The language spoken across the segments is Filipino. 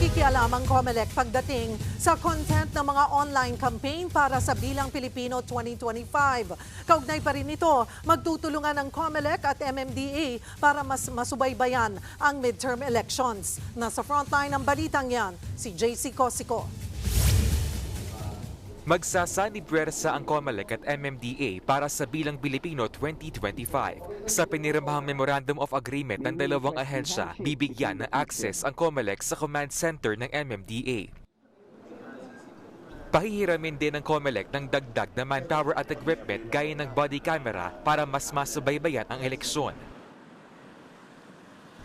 Nakikialam ang COMELEC pagdating sa content ng mga online campaign para sa Bilang Pilipino 2025. Kaugnay pa rin ito, magtutulungan ng COMELEC at MMDA para mas masubaybayan ang midterm elections. Nasa frontline ng balitang yan, si JC Cosico. Magsasanib-pwersa ang COMELEC at MMDA para sa Bilang Pilipino 2025. Sa piniramahang Memorandum of Agreement ng dalawang ahensya, bibigyan ng access ang COMELEC sa command center ng MMDA. Pahihiramin din ng COMELEC ng dagdag na manpower at equipment gaya ng body camera para mas masubaybayan ang eleksyon.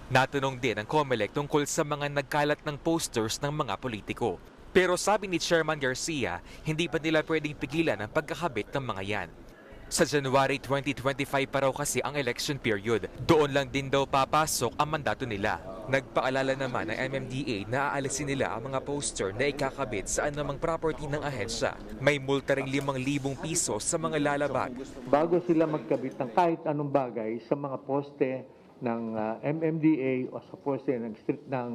Natanong din ang COMELEC tungkol sa mga nagkalat ng posters ng mga politiko. Pero sabi ni Chairman Garcia, hindi pa nila pwedeng pigilan ang pagkakabit ng mga yan. Sa January 2025 pa raw kasi ang election period. Doon lang din daw papasok ang mandato nila. Nagpaalala naman ng MMDA na aalisin nila ang mga poster na ikakabit sa anumang property ng ahensya. May multa ring 5,000 piso sa mga lalabag. Bago sila magkabit ng kahit anong bagay sa mga poste ng MMDA o sa poste ng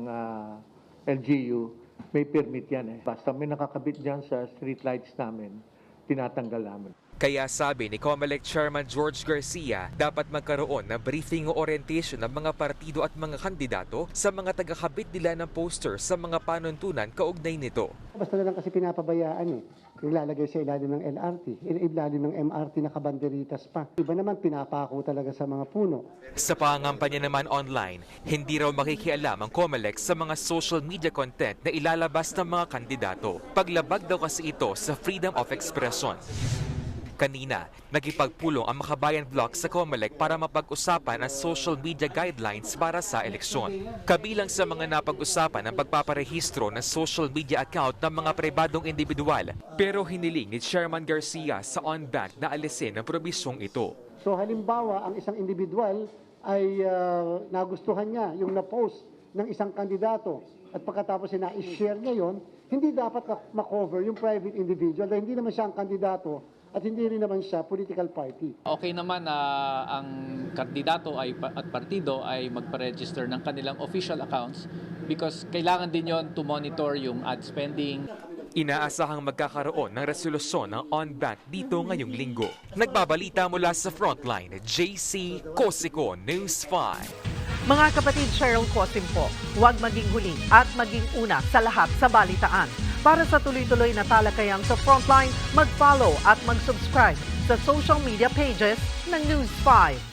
LGU, may permit yan eh. Basta may nakakabit dyan sa street lights namin, tinatanggal namin. Kaya sabi ni COMELEC Chairman George Garcia, dapat magkaroon ng briefing o orientation ng mga partido at mga kandidato sa mga tagakabit nila ng poster sa mga panuntunan kaugnay nito. Basta na lang kasi pinapabayaan eh. Nilalagay sa ilalim ng LRT, ilalim ng MRT na kabanderitas pa. Iba naman pinapako talaga sa mga puno. Sa pangampanya naman online, hindi raw makikialam ang COMELEC sa mga social media content na ilalabas ng mga kandidato. Paglabag daw kasi ito sa freedom of expression. Kanina, nagipagpulong ang Makabayan Block sa COMELEC para mapag-usapan ang social media guidelines para sa eleksyon. Kabilang sa mga napag-usapan ang pagpaparehistro ng social media account ng mga pribadong individual. Pero hiniling ni Chairman Garcia sa on-bank na alisin ang probisyong ito. So halimbawa, ang isang individual ay nagustuhan niya yung na-post ng isang kandidato at pagkatapos na-share niya yon, hindi dapat ma-cover yung private individual dahil hindi naman siya ang kandidato at hindi rin naman siya political party. Okay naman na ang kandidato at partido ay magpa-register ng kanilang official accounts because kailangan din yon to monitor yung ad spending. Inaasahang magkakaroon ng resolusyon ng on-bank dito ngayong linggo. Nagbabalita mula sa frontline, JC Cosico, News 5. Mga kapatid, Cheryl Cosim po, huwag maging huli at maging una sa lahat sa balitaan. Para sa tuloy-tuloy na talakayang sa Frontline, mag-follow at mag-subscribe sa social media pages ng News 5.